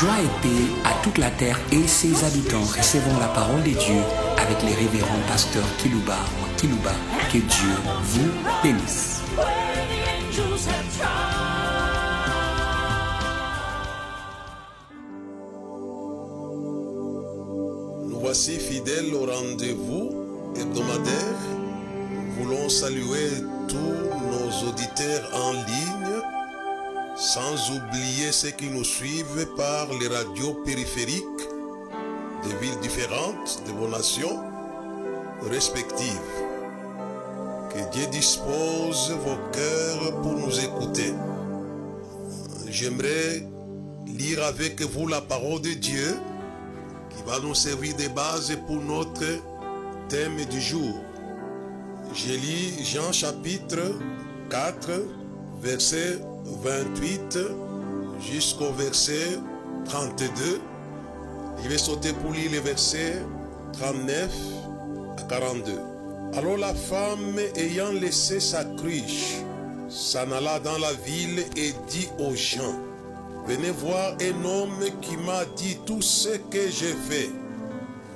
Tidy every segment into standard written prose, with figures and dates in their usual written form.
Joie et paix à toute la terre et ses habitants. Recevons la parole de Dieu avec les révérends pasteurs Kilouba. Que Dieu vous bénisse. Nous voici fidèles au rendez-vous hebdomadaire. Nous voulons saluer tous nos auditeurs en ligne, sans oublier ceux qui nous suivent par les radios périphériques des villes différentes de vos nations respectives. Que Dieu dispose vos cœurs pour nous écouter. J'aimerais lire avec vous la parole de Dieu qui va nous servir de base pour notre thème du jour. Je lis Jean chapitre 4, verset 28 jusqu'au verset 32. Je vais sauter pour lire les versets 39 à 42. Alors la femme, ayant laissé sa cruche, s'en alla dans la ville et dit aux gens: venez voir un homme qui m'a dit tout ce que j'ai fait.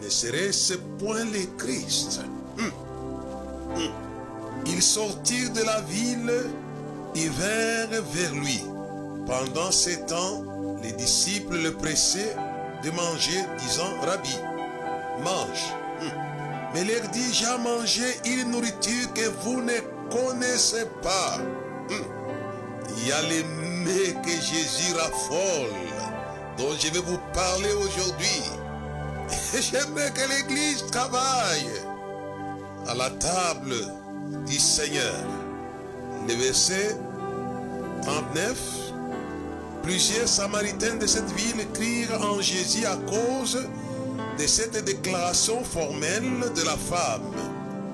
Ne serait-ce point le Christ? Ils sortirent de la ville et vinrent vers lui. Pendant ce temps, les disciples le pressaient de manger, disant: Rabbi, mange. Mais leur dit: j'ai mangé une nourriture que vous ne connaissez pas. Il y a les mets que Jésus raffole, dont je vais vous parler aujourd'hui. J'aimerais que l'Église travaille à la table du Seigneur. Le verset 39. Plusieurs Samaritains de cette ville crierent en Jésus à cause de cette déclaration formelle de la femme.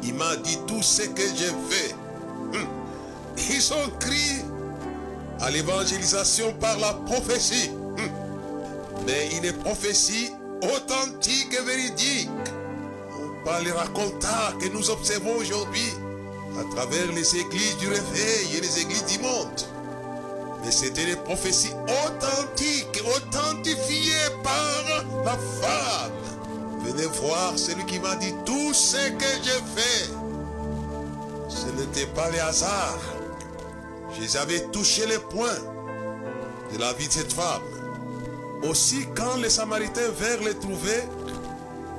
Il m'a dit tout ce que j'ai fait. Ils ont crié à l'évangélisation par la prophétie. Mais une prophétie authentique et véridique. Par les racontars que nous observons aujourd'hui à travers les églises du réveil et les églises du monde. Mais c'était des prophéties authentiques, authentifiées par la femme. Venez voir celui qui m'a dit tout ce que j'ai fait. Ce n'était pas le hasard. Je avais touché les points de la vie de cette femme. Aussi, quand les Samaritains vinrent les trouver,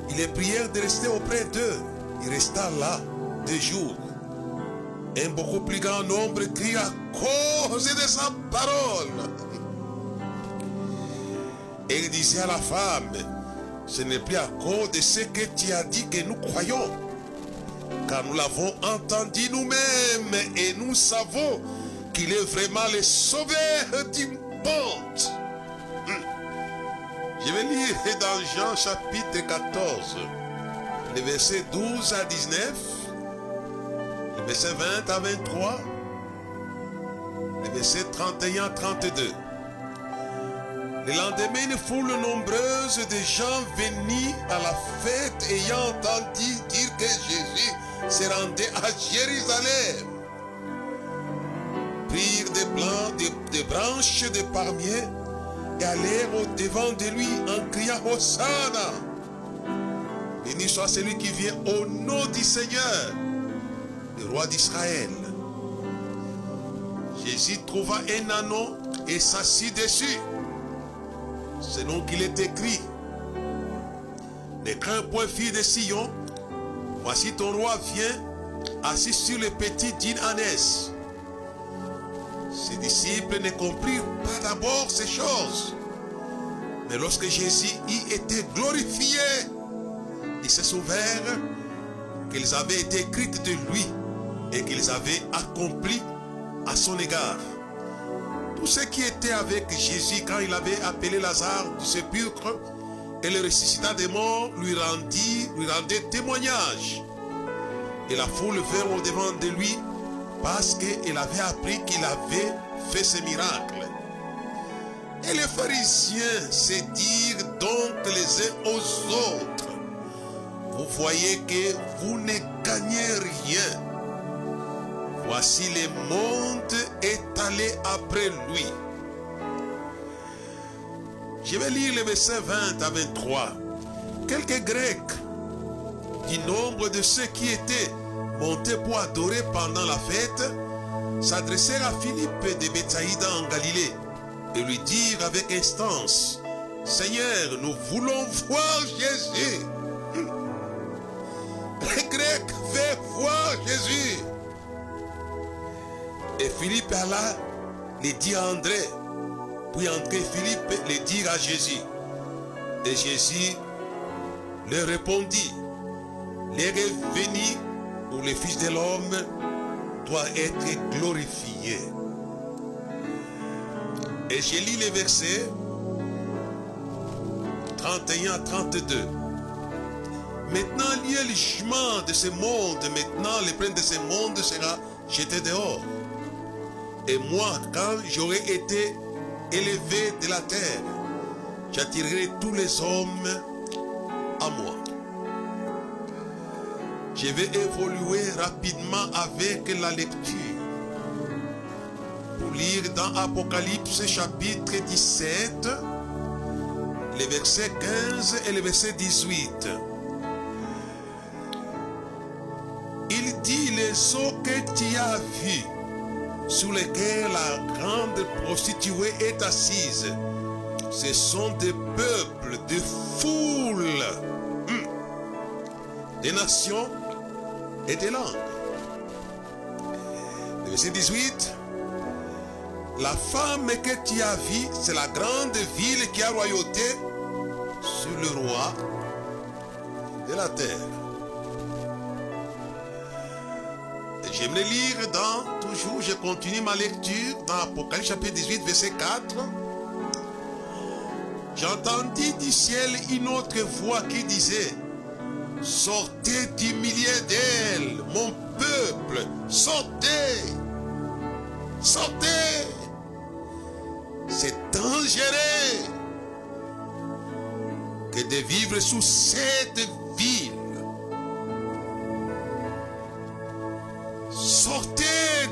ils les prièrent de rester auprès d'eux. Il resta là 2 jours. Un beaucoup plus grand nombre crie à cause de sa parole. Et il disait à la femme: ce n'est plus à cause de ce que tu as dit que nous croyons, car nous l'avons entendu nous-mêmes et nous savons qu'il est vraiment le sauveur du monde. Je vais lire dans Jean chapitre 14, les versets 12 à 19, les versets 20 à 23, les versets 31 à 32. Le lendemain, une foule nombreuse de gens venus à la fête ayant entendu dire que Jésus se rendait à Jérusalem, prirent des branches de palmiers et allèrent au-devant de lui en criant: Hosanna! Béni soit celui qui vient au nom du Seigneur, le roi d'Israël. Jésus trouva un anneau et s'assit dessus, selon qu'il est écrit: ne crains point, fille de Sion, voici ton roi vient, assis sur le petit d'une ânesse. Ses disciples ne comprirent pas d'abord ces choses. Mais lorsque Jésus y était glorifié, ils se souvinrent qu'elles avaient été écrites de lui et qu'ils avaient accompli à son égard. Tous ceux qui étaient avec Jésus quand il avait appelé Lazare du sépulcre et le ressuscita des morts lui rendaient témoignage. Et la foule vint au-devant de lui parce qu'elle avait appris qu'il avait fait ce miracle. Et les pharisiens se dirent donc les uns aux autres: vous voyez que vous ne gagnez rien. Voici le monde est allé après lui. Je vais lire les versets 20 à 23. Quelques Grecs du nombre de ceux qui étaient montés pour adorer pendant la fête s'adressèrent à Philippe de Bethsaïda en Galilée et lui dirent avec instance: Seigneur, nous voulons voir Jésus. Les Grecs veulent voir Jésus. Et Philippe alla les dire à André. Puis André et Philippe les dirent à Jésus. Et Jésus leur répondit: l'heure est venue où le Fils de l'homme doit être glorifié. Et j'ai lu les versets 31 à 32. Maintenant, lié le jugement de ce monde, maintenant le prince de ce monde sera jeté dehors. Et moi, quand j'aurai été élevé de la terre, j'attirerai tous les hommes à moi. Je vais évoluer rapidement avec la lecture. Pour lire dans Apocalypse chapitre 17, les versets 15 et les versets 18. Il dit: les eaux que tu as vues, sur lesquelles la grande prostituée est assise, ce sont des peuples, des foules, des nations et des langues. Le verset 18. La femme que tu as vue, c'est la grande ville qui a royauté sur le roi de la terre. J'aimerais lire toujours, je continue ma lecture dans Apocalypse chapitre 18, verset 4. J'entendis du ciel une autre voix qui disait: sortez du milieu d'elle, mon peuple, sortez, sortez. C'est dangereux que de vivre sous cette ville. Sortez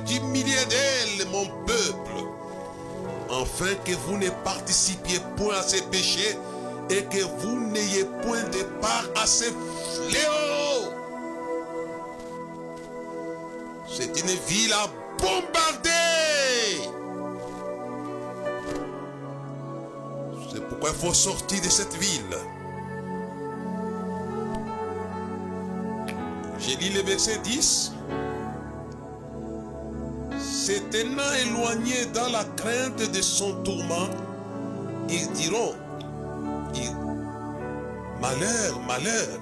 du milieu d'elle, mon peuple, afin que vous ne participiez point à ces péchés et que vous n'ayez point de part à ces fléaux. C'est une ville à bombarder. C'est pourquoi il faut sortir de cette ville. J'ai lu le verset 10. Se tenant éloignés dans la crainte de son tourment, ils diront: malheur, malheur,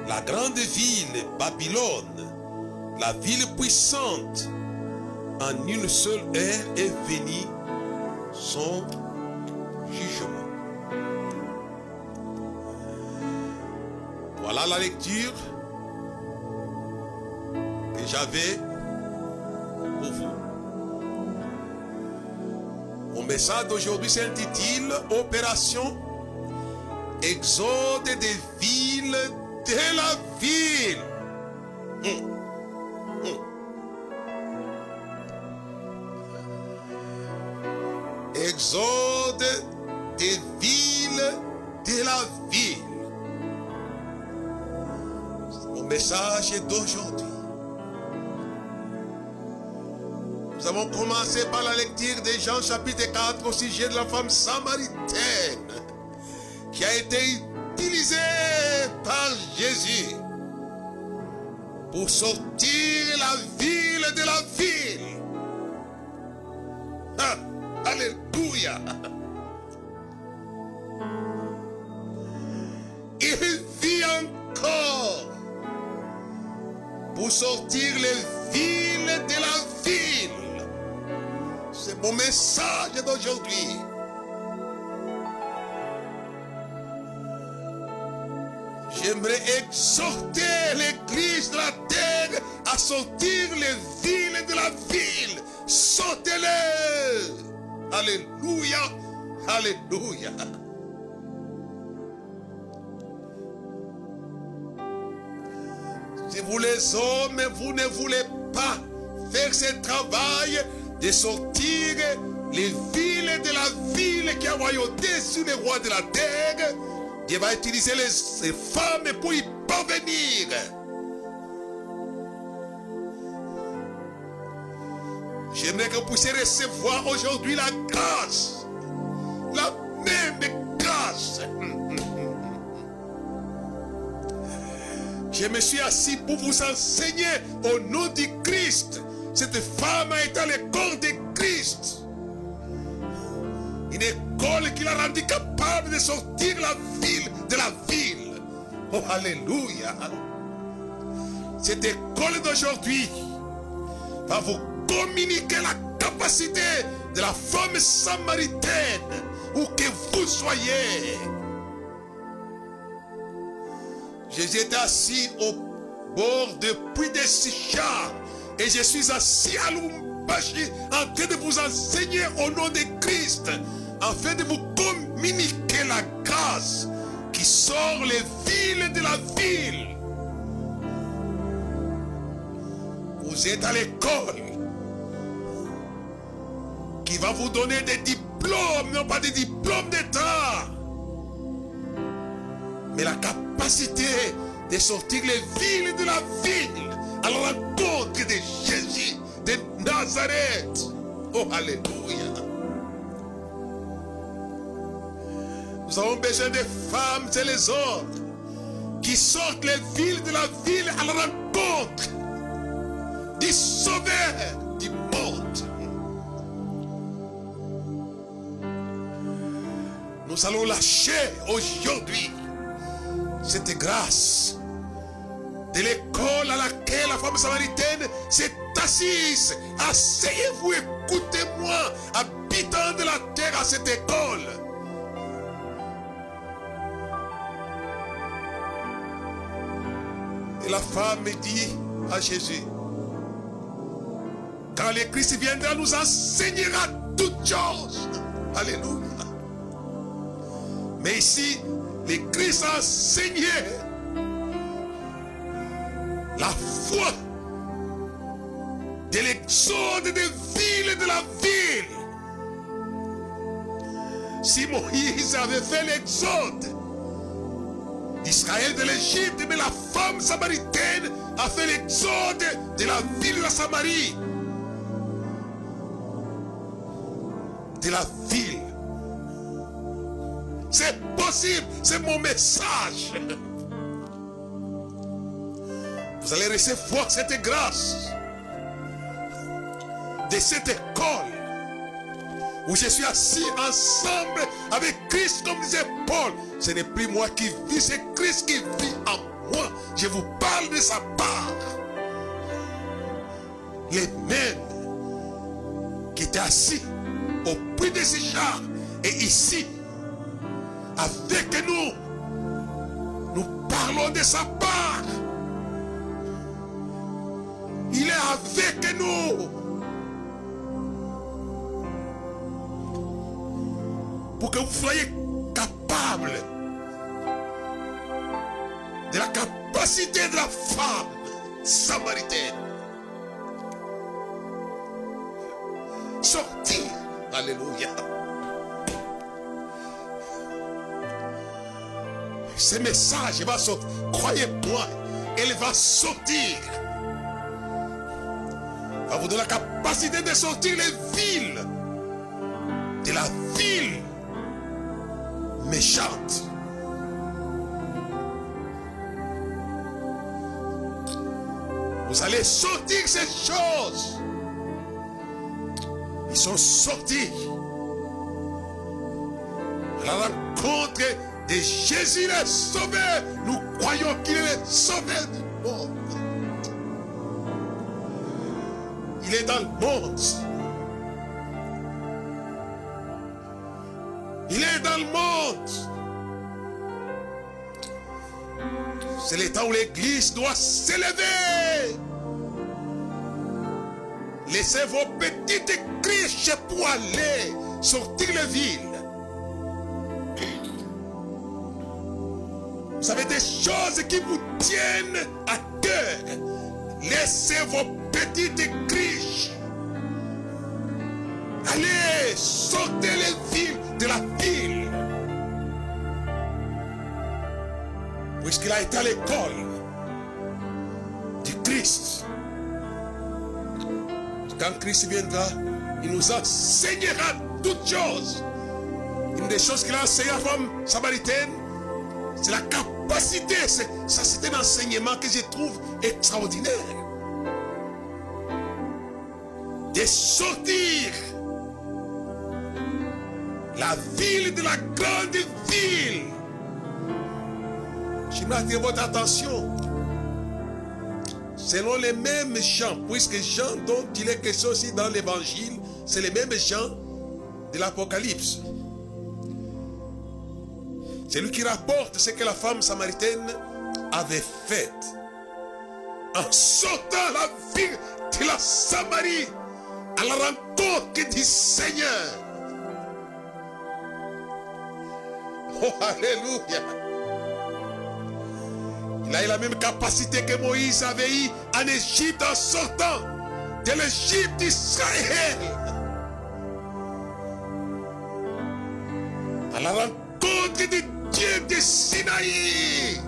la grande ville Babylone, la ville puissante, en une seule heure est venue son jugement. Voilà la lecture que j'avais pour vous. Mon message d'aujourd'hui s'intitule Opération Exode des villes de la ville. Exode des villes de la ville. Mon message d'aujourd'hui. Nous avons commencé par la lecture de Jean chapitre 4 au sujet de la femme samaritaine qui a été utilisée par Jésus pour sortir la ville de la ville. Ah, alléluia. Il vit encore pour sortir les villes de la ville. C'est mon message d'aujourd'hui. J'aimerais exhorter l'église de la terre à sortir les villes de la ville. Sortez-les. Alléluia. Alléluia. Si vous les hommes, vous ne voulez pas faire ce travail, de sortir les villes de la ville qui a envoyé au-dessus les rois de la terre. Dieu va utiliser les femmes pour y parvenir. J'aimerais que vous puissiez recevoir aujourd'hui la grâce. La même grâce. Je me suis assis pour vous enseigner au nom du Christ. Cette femme a été à l'école de Christ. Une école qui l'a rendue capable de sortir la ville de la ville. Oh, alléluia. Cette école d'aujourd'hui va vous communiquer la capacité de la femme samaritaine, où que vous soyez. Jésus était assis au bord du puits de Sichar, et je suis assis à Lubumbashi en train de vous enseigner au nom de Christ, afin de vous communiquer la grâce qui sort les villes de la ville. Vous êtes à l'école qui va vous donner des diplômes, non pas des diplômes d'État, mais la capacité de sortir les villes de la ville à la rencontre de Jésus de Nazareth. Oh, alléluia. Nous avons besoin des femmes et les hommes qui sortent les villes de la ville à la rencontre du Sauveur du monde. Nous allons lâcher aujourd'hui cette grâce de l'école à laquelle la femme samaritaine s'est assise. Asseyez-vous, écoutez-moi, habitants de la terre, à cette école. Et la femme dit à Jésus, quand le Christ viendra, nous enseignera toutes choses. Alléluia. Mais ici, le Christ a enseigné la foi de l'exode des villes de la ville. Si Moïse avait fait l'exode d'Israël de l'Égypte, mais la femme samaritaine a fait l'exode de la ville de la Samarie. De la ville. C'est possible, c'est mon message. Vous allez recevoir cette grâce de cette école où je suis assis ensemble avec Christ, comme disait Paul. Ce n'est plus moi qui vis, c'est Christ qui vit en moi. Je vous parle de sa part. Les mêmes qui étaient assis au puits de Sichar et ici avec nous, nous parlons de sa part. Il est avec nous pour que vous soyez capables de la capacité de la femme samaritaine. Sortir. Alléluia. Ce message va sortir. Croyez-moi, elle va sortir. Va vous donner la capacité de sortir les villes. De la ville méchante. Vous allez sortir ces choses. Ils sont sortis à la rencontre de Jésus le Sauveur. Nous croyons qu'il est le Sauveur du monde. Il est dans le monde. Il est dans le monde. C'est le temps où l'église doit s'élever. Laissez vos petites criches pour aller sortir les villes. Vous avez des choses qui vous tiennent à cœur. Laissez vos petites criches Allez, sortez les villes de la ville. Puisqu'il a été à l'école du Christ. Quand Christ viendra, il nous enseignera toutes choses. Une des choses qu'il a enseigné à la femme samaritaine, c'est la capacité. Ça, c'est un enseignement que je trouve extraordinaire. De sortir la ville de la grande ville. Je m'attire votre attention. Selon les mêmes gens, puisque Jean dont il est question aussi dans l'évangile, c'est les mêmes gens de l'Apocalypse. C'est lui qui rapporte ce que la femme samaritaine avait fait. En sortant la ville de la Samarie à la rencontre du Seigneur. Oh, alléluia. Il a eu la même capacité que Moïse avait eu en Égypte en sortant de l'Égypte d'Israël. À la rencontre du Dieu de Sinaï.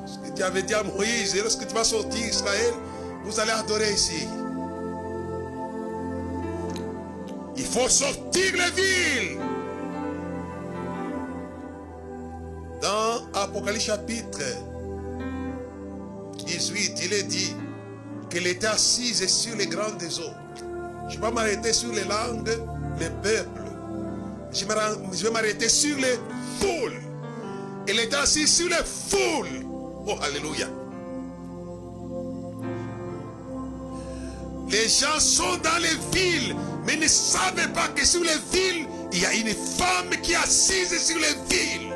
Ce que Dieu avait dit à Moïse, lorsque tu vas sortir Israël, vous allez adorer ici. Il faut sortir les villes. Dans Apocalypse chapitre 18, il est dit qu'elle était assise sur les grandes eaux. Je ne vais pas m'arrêter sur les langues, les peuples. Je vais m'arrêter sur les foules. Elle était assise sur les foules. Oh, alléluia. Les gens sont dans les villes, mais ne savent pas que sur les villes, il y a une femme qui est assise sur les villes.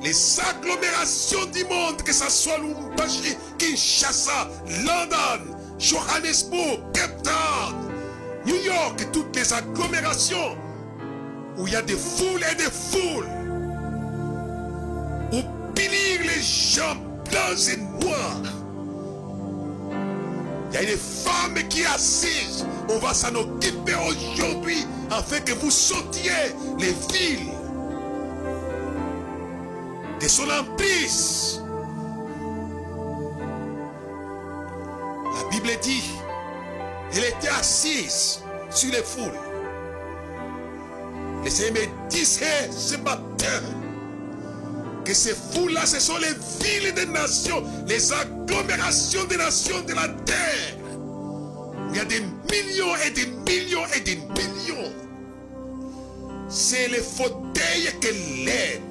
Les agglomérations du monde, que ce soit Lubumbashi, Kinshasa, London, Johannesburg, Cape Town, New York, et toutes les agglomérations où il y a des foules et des foules, où pénir les gens blancs et noirs. Il y a une femme qui est assise. On va s'en occuper aujourd'hui afin que vous sortiez les villes de son emprise. La Bible dit, elle était assise sur les foules. Le Seigneur me disait ce matin que ces foules-là, ce sont les villes des nations, les agglomérations des nations de la terre. Il y a des millions et des millions et des millions. C'est les fauteuils qu'elle aime.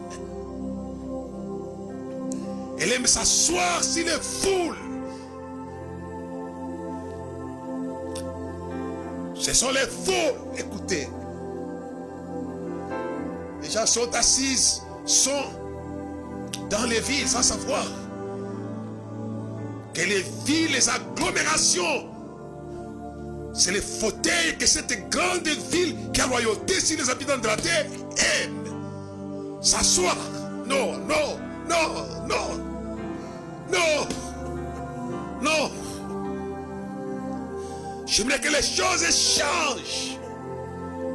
Elle aime s'asseoir sur les foules. Ce sont les foules. Écoutez. Les gens sont assis, sont dans les villes sans savoir que les villes, les agglomérations, c'est les fauteuils que cette grande ville qui a royauté sur les habitants de la terre aime. S'asseoir. Non, non, non, non, non, non. J'aimerais que les choses changent.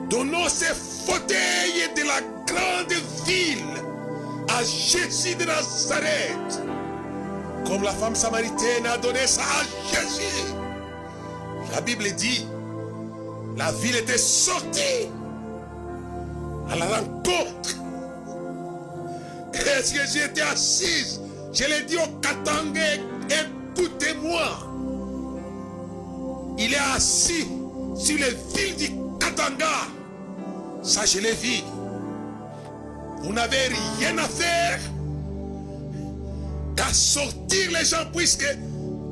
Donnons ces fauteuils de la grande ville à Jésus de Nazareth. Comme la femme samaritaine a donné ça à Jésus. La Bible dit, la ville était sortie à la rencontre. Est-ce que j'étais assise? Je l'ai dit au Katangais, écoutez-moi. Il est assis sur les villes du Katanga. Ça, je l'ai vu. Vous n'avez rien à faire qu'à sortir les gens, puisque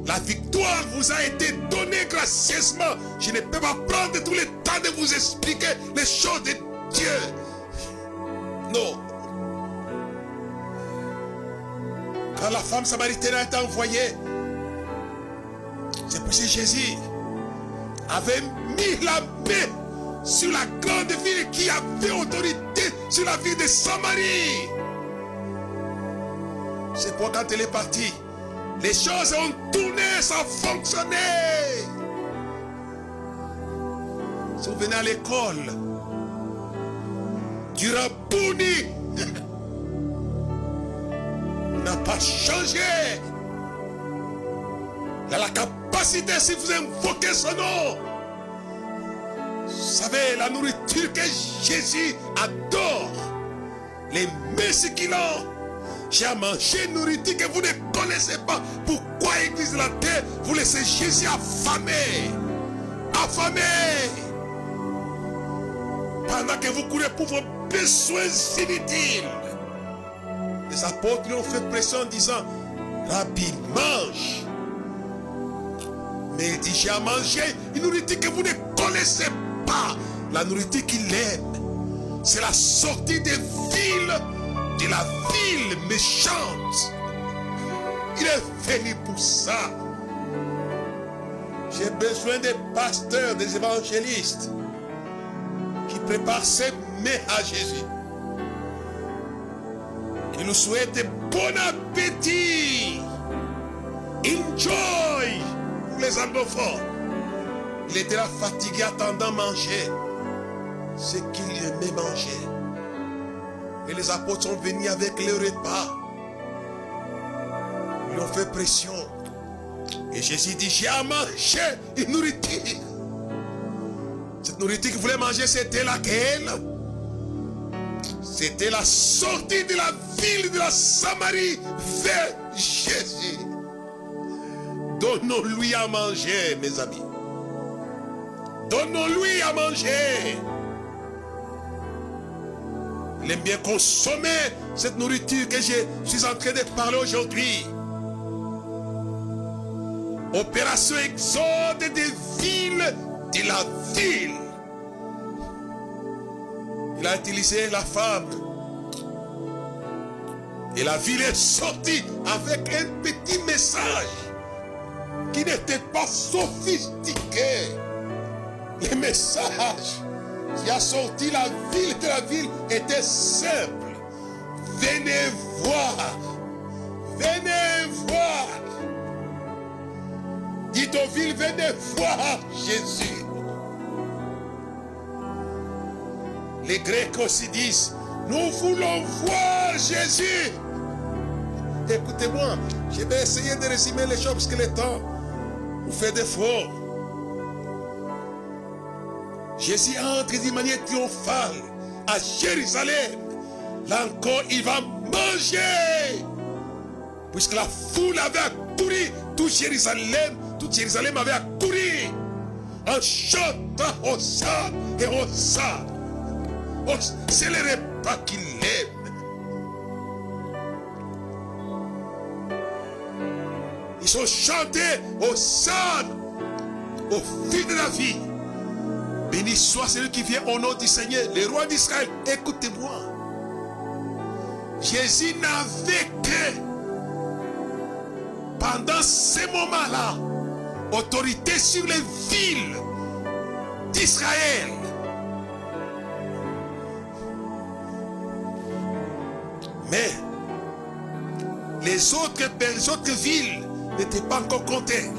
la victoire vous a été donnée gracieusement. Je ne peux pas prendre tout le temps de vous expliquer les choses de Dieu. Non. Quand la femme samaritaine a été envoyée, c'est parce que Jésus avait mis la main sur la grande ville qui avait autorité sur la ville de Samarie. C'est pourquoi quand elle est partie, les choses ont tourné, ça a fonctionné. Si vous venez à l'école du Rabouni, n'a pas changé. Il a la capacité, si vous invoquez son nom. Vous savez, la nourriture que Jésus adore, les messieurs qu'il a, j'ai à manger une nourriture que vous ne connaissez pas. Pourquoi, Église de la terre, vous laissez Jésus affamé? Affamé. Pendant que vous courez pour vos besoins inutiles. Les apôtres lui ont fait pression en disant, Rabbi, mange. Mais il dit, j'ai à manger une nourriture que vous ne connaissez pas. La nourriture qu'il aime, c'est la sortie des villes, de la ville méchante. Il est venu pour ça. J'ai besoin des pasteurs, des évangélistes qui préparent ses mets à Jésus. Qui nous souhaitent bon appétit. Enjoy. Pour les anglophones. Il était là fatigué attendant manger ce qu'il aimait manger. Et les apôtres sont venus avec le repas. Ils lui ont fait pression. Et Jésus dit, j'ai à manger une nourriture. Cette nourriture qu'il voulait manger, c'était laquelle? C'était la sortie de la ville de la Samarie vers Jésus. Donnons-lui à manger, mes amis. Donnons-lui à manger. Il aime bien consommer cette nourriture que je suis en train de parler aujourd'hui. Opération exode des villes de la ville. Il a utilisé la femme. Et la ville est sortie avec un petit message qui n'était pas sophistiqué. Le message qui a sorti la ville de la ville était simple. Venez voir. Venez voir. Dites aux villes, venez voir Jésus. Les Grecs aussi disent, nous voulons voir Jésus. Écoutez-moi, je vais essayer de résumer les choses parce que le temps nous fait défaut. Jésus entre d'une manière triomphale à Jérusalem. Là encore, il va manger. Puisque la foule avait accouru, tout Jérusalem avait accouru en chantant Hosanna et Hosanna. C'est le repas qu'il aime. Ils ont chanté Hosanna au fil de la vie. Béni soit celui qui vient au nom du Seigneur, le roi d'Israël. Écoutez-moi. Jésus n'avait que, pendant ces moments-là, autorité sur les villes d'Israël. Mais les autres villes n'étaient pas encore comptées.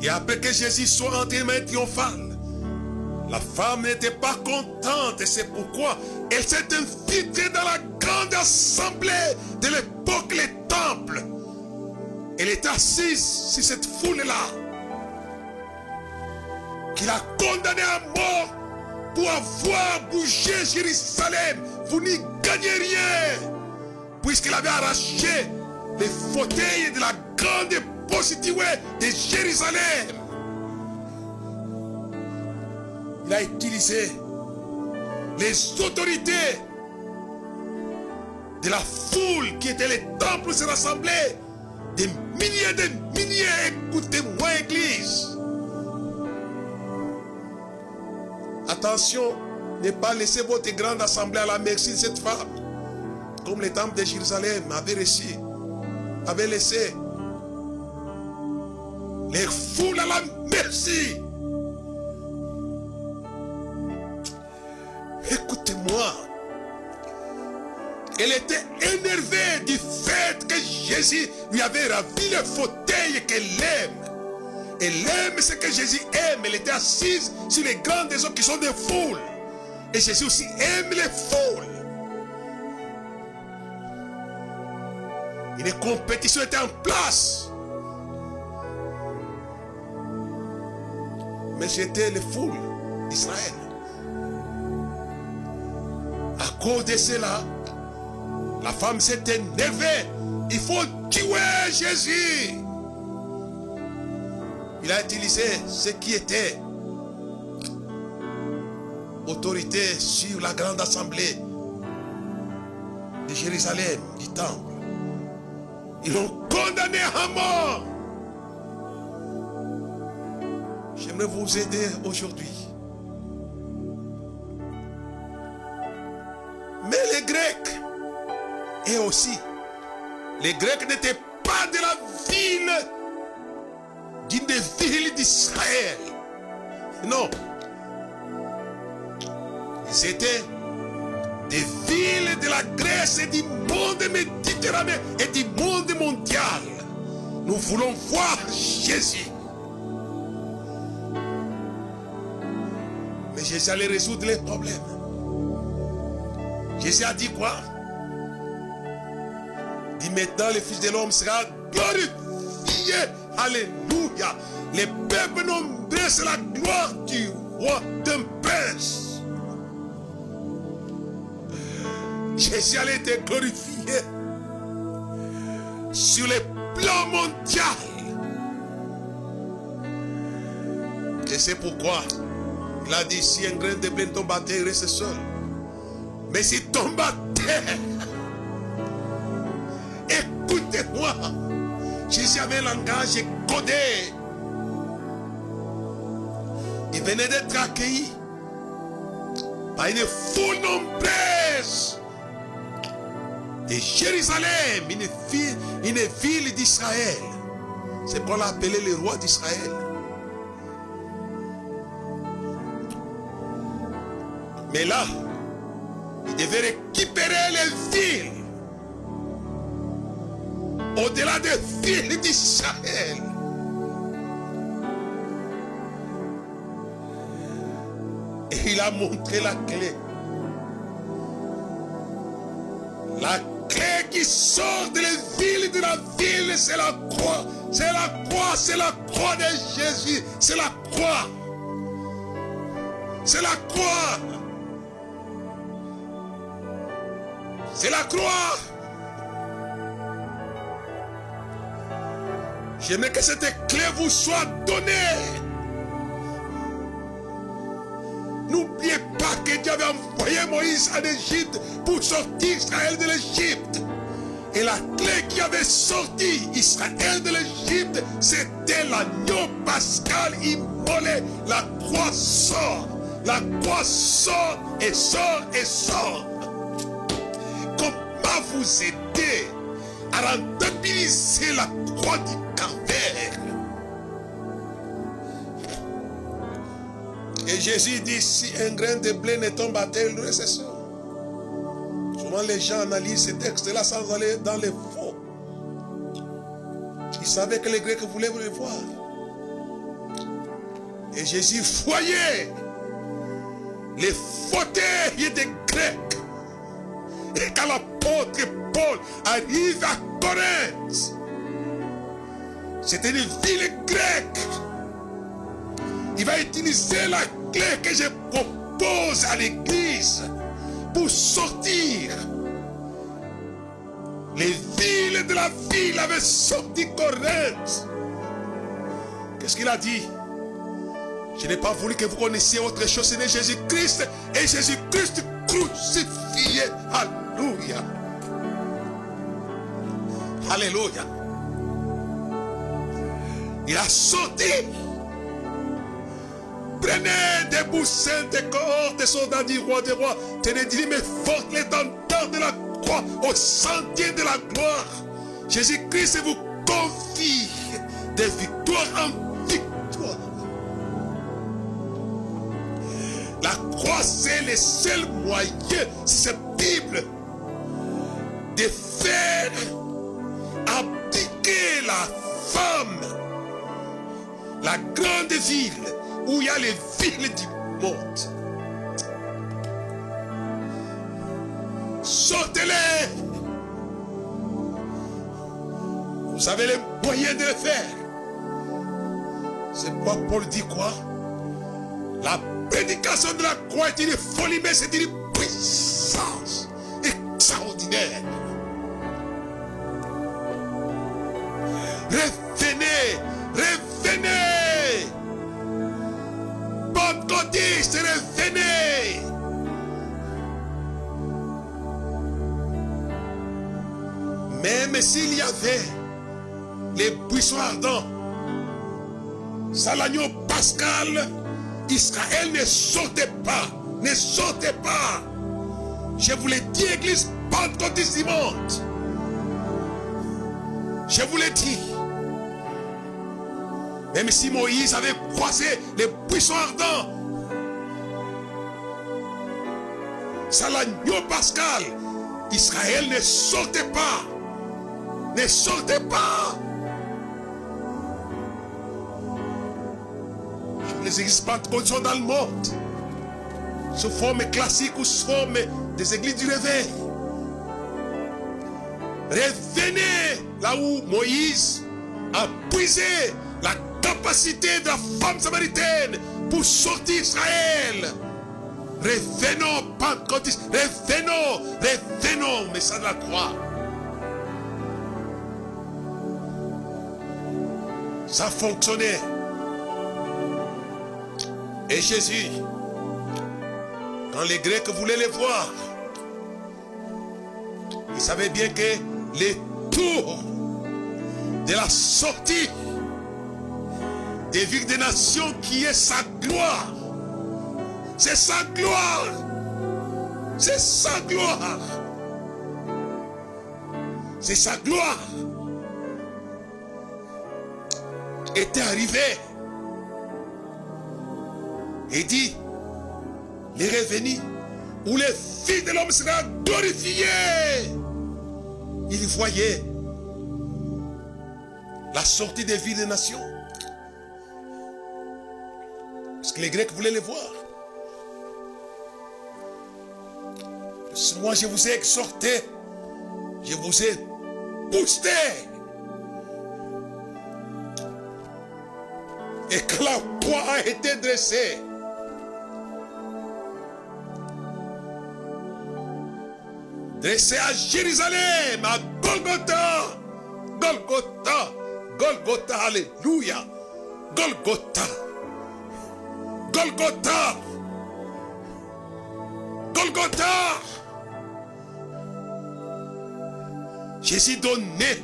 Et après que Jésus soit entré main triomphale, la femme n'était pas contente. Et c'est pourquoi elle s'est infiltrée dans la grande assemblée de l'époque, les temples. Elle est assise sur cette foule-là, qu'il a condamnée à mort pour avoir bougé Jérusalem. Vous n'y gagnez rien, puisqu'il avait arraché les fauteuils de la grande prostituée de Jérusalem. Il a utilisé les autorités de la foule qui était les temples se rassemblaient. Des milliers, écoutez-moi, Église. Attention, ne pas laisser votre grande assemblée à la merci de cette femme. Comme les temples de Jérusalem avaient laissé les foules à la merci. Écoutez-moi. Elle était énervée du fait que Jésus lui avait ravi le fauteuil qu'elle aime. Elle aime ce que Jésus aime. Elle était assise sur les grandes des eaux qui sont des foules. Et Jésus aussi aime les foules. Une compétition était en place. Mais c'était les foules d'Israël. À cause de cela, la femme s'est énervée. Il faut tuer Jésus. Il a utilisé ce qui était autorité sur la grande assemblée de Jérusalem, du temple. Ils l'ont condamné à mort. J'aimerais vous aider aujourd'hui. Mais les Grecs, et aussi, les Grecs n'étaient pas de la ville, d'une des villes d'Israël. Non. Ils étaient des villes de la Grèce et du monde méditerranéen et du monde mondial. Nous voulons voir Jésus. Mais Jésus allait résoudre les problèmes. Jésus a dit quoi? Dit maintenant le Fils de l'homme sera glorifié. Alléluia. Les peuples nombreux, c'est la gloire du roi d'un prince. Jésus allait être glorifié sur le plan mondial. Et c'est pourquoi il a dit, si un grain de blé tombe à terre, il reste seul. Mais s'il tombe à terre, écoutez-moi, Jésus avait un langage codé. Il venait d'être accueilli par une foule nombreuse de Jérusalem, une ville d'Israël. C'est pourquoi on l'a appelé le roi d'Israël. Mais là, il devait récupérer les villes au-delà des villes d'Israël. Et il a montré la clé. La clé qui sort de la ville, c'est la croix. C'est la croix, c'est la croix de Jésus. C'est la croix. C'est la croix. C'est la croix. J'aimerais que cette clé vous soit donnée. N'oubliez pas que Dieu avait envoyé Moïse en Égypte pour sortir Israël de l'Égypte. Et la clé qui avait sorti Israël de l'Égypte, c'était l'agneau pascal immolé. La croix sort. La croix sort et sort et sort. Comment vous aider à rentabiliser la croix du Calvaire? Et Jésus dit, si un grain de blé ne tombe à terre, il reste seul. Souvent les gens analysent ces textes-là sans aller dans les faux. Ils savaient que les Grecs voulaient le voir. Et Jésus voyait les fauteuils des Grecs. Et quand l'apôtre Paul arrive à Corinthe, c'était une ville grecque. Il va utiliser la clé que je propose à l'église pour sortir. Les villes de la ville avaient sorti Corinthe. Qu'est-ce qu'il a dit? Je n'ai pas voulu que vous connaissiez autre chose, ce n'est Jésus-Christ et Jésus-Christ crucifié. Alléluia. Alléluia. Il a sorti. Prenez des boussins, des cohortes, des soldats du roi des rois. Tenez mais forte l'étendard de la croix au sentier de la gloire. Jésus-Christ vous confie de victoire en victoire. La croix, c'est le seul moyen susceptible de faire abdiquer la femme la grande ville où il y a les villes du monde. Sortez-les. Vous avez les moyens de le faire. C'est quoi Paul dit quoi? La prédication de la croix est une folie, mais c'est une puissance extraordinaire. Revenez, revenez. Pentecôtistes, revenez. Même s'il y avait les buissons ardents, ça l'agneau pascal, Israël ne sortait pas, ne sortait pas. Je vous l'ai dit, église pentecôtiste du monde. Je vous l'ai dit. Même si Moïse avait croisé les buissons ardents, ça l'agneau pascal, Israël ne sortait pas. Ne sortez pas. Les églises pentecôtistes sont dans le monde, sous forme classique ou sous forme des églises du réveil. Revenez là où Moïse a puisé la capacité de la femme samaritaine pour sortir Israël. Revenons, pentecôtistes, revenons, revenons, mais ça de la croix. Ça fonctionnait. Et Jésus, quand les Grecs voulaient les voir, ils savaient bien que les tours de la sortie des villes des nations qui est sa gloire, c'est sa gloire, c'est sa gloire, c'est sa gloire, était arrivé. Et dit, les revenus, où les filles de l'homme seront glorifiées. Il voyait la sortie des villes des nations. Parce que les Grecs voulaient les voir. Moi, je vous ai exhorté, je vous ai boosté. Et que la croix a été dressée, dressé à Jérusalem, à Golgotha, Golgotha, Golgotha, alléluia, Golgotha, Golgotha, Golgotha. Jésus donnait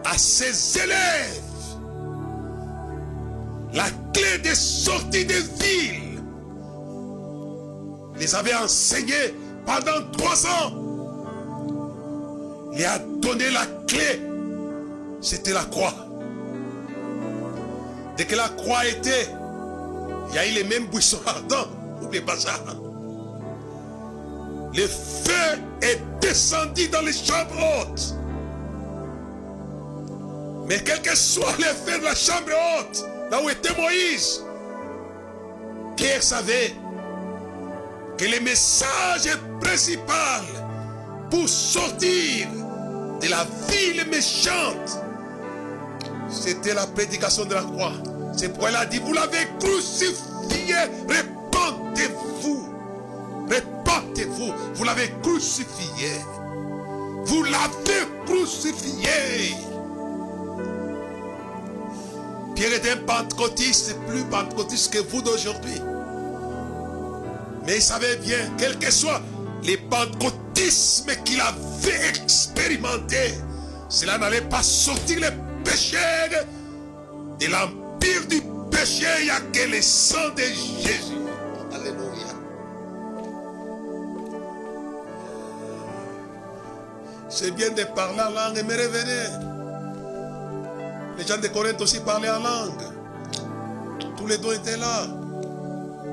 à ses élèves la clé des sorties des villes. Il les avait enseignés pendant 3 ans. Il a donné la clé. C'était la croix. Dès que la croix était, il y a eu les mêmes buissons ardents. N'oubliez pas ça. Le feu est descendu dans les chambres hautes. Mais quel que soit le feu de la chambre haute, là où était Moïse, Pierre savait que le message principal pour sortir de la ville méchante, c'était la prédication de la croix. C'est pourquoi il a dit, vous l'avez crucifié, répandez-vous. Répandez-vous, vous l'avez crucifié. Vous l'avez crucifié. Pierre était un pentecôtiste, plus pentecôtiste que vous d'aujourd'hui. Mais il savait bien, quel que soit les pentecôtismes qu'il avait expérimenté, cela n'allait pas sortir les péchés de l'empire du péché. Il n'y a que le sang de Jésus. Alléluia. C'est bien de parler en langue, mais revenez. Les gens de Corinthe aussi parlaient en langue. Tous les dons étaient là.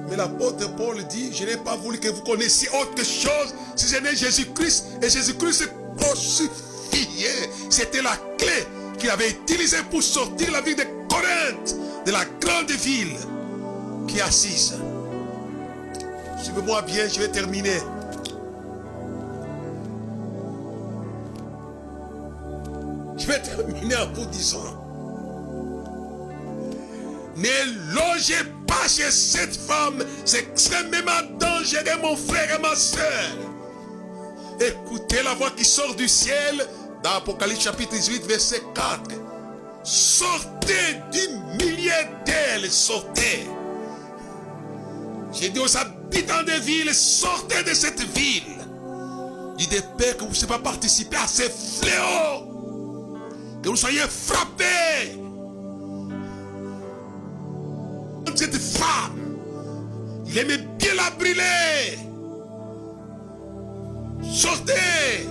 Mais l'apôtre Paul dit, je n'ai pas voulu que vous connaissiez autre chose si ce n'est Jésus-Christ. Et Jésus-Christ crucifié. C'était la clé qu'il avait utilisée pour sortir la ville de Corinthe, de la grande ville qui est assise. Suivez-moi bien, je vais terminer. Je vais terminer en vous disant, ne logez pas chez cette femme, c'est extrêmement dangereux, mon frère et ma soeur. Écoutez la voix qui sort du ciel dans Apocalypse chapitre 18 verset 4. Sortez du milieu d'elle, sortez. J'ai dit aux habitants des villes, sortez de cette ville. Dit de peur que vous ne puissiez pas participer à ces fléaux, que vous soyez frappés. Cette femme, il aimait bien la brûler. Sortez.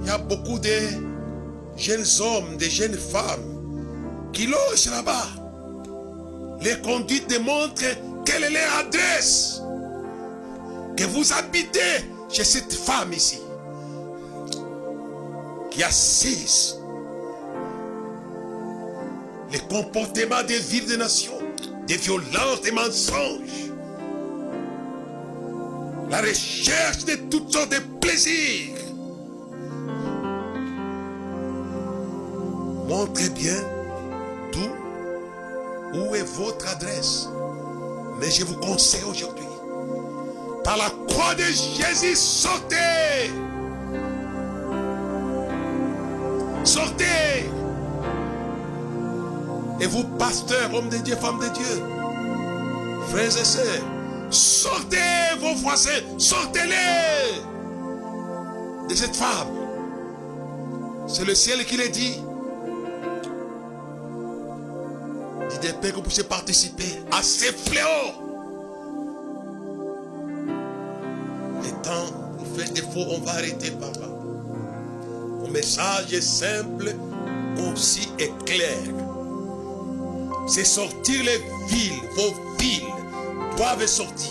Il y a beaucoup de jeunes hommes, de jeunes femmes qui logent là-bas. Les conduites démontrent quelle est leur adresse. Que vous habitez chez cette femme ici, qui est assise. Les comportements des villes des nations, des violences, des mensonges, la recherche de toutes sortes de plaisirs. Montrez bien où est votre adresse. Mais je vous conseille aujourd'hui, par la croix de Jésus, sortez. Sortez. Et vous, pasteurs, hommes de Dieu, femmes de Dieu, frères et sœurs, sortez vos voisins, sortez-les de cette femme. C'est le ciel qui le dit. Dit des pères que vous puissiez participer à ces fléaux. Le temps vous fait défaut, on va arrêter, papa. Mon message est simple, concis et clair. C'est sortir les villes, vos villes doivent sortir.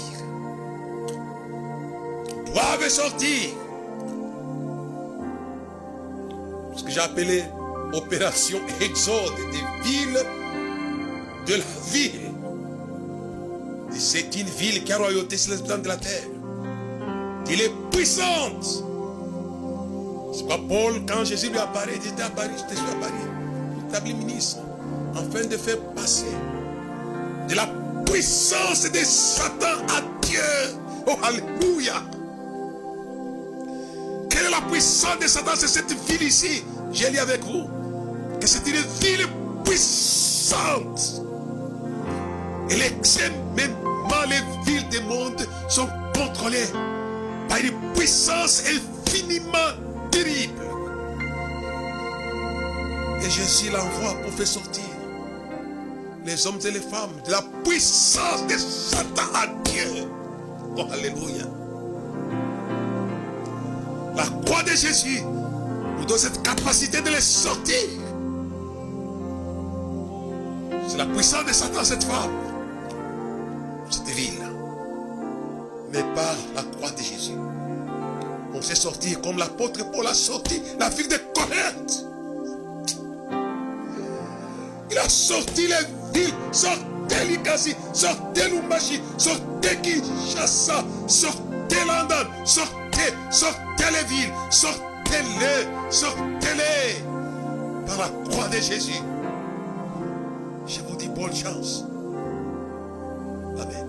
Doivent sortir. Ce que j'ai appelé opération exode des villes de la ville. C'est une ville qui a royauté sur les habitants de la terre. Il est puissante. C'est pas Paul, quand Jésus lui apparaît, il dit: j'étais à Paris, j'étais à Paris, établi ministre, afin de faire passer de la puissance de Satan à Dieu. Oh, alléluia. Quelle est la puissance de Satan? C'est cette ville ici. J'ai lu avec vous que c'est une ville puissante. Et extrêmement les villes du monde sont contrôlées par une puissance infiniment terrible. Et Jésus l'envoie pour faire sortir les hommes et les femmes de la puissance de Satan à Dieu. Oh, alléluia. La croix de Jésus nous donne cette capacité de les sortir. C'est la puissance de Satan, cette femme, cette ville. Mais par la croix de Jésus, on s'est sorti comme l'apôtre Paul a sorti la ville de Corinthe. Il a sorti les villes, sortez Likasi, sortez Lumbashi, sortez Kinshasa, sortez London, sortez les villes, sortez-les par la croix de Jésus. Je vous dis bonne chance. Amen.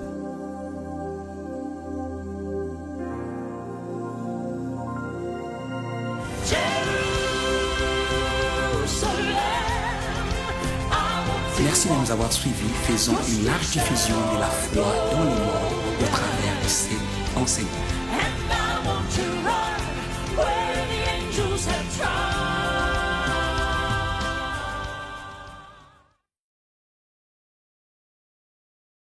Merci de nous avoir suivis. Faisons une large diffusion de la foi dans le monde au travers de ces enseignements.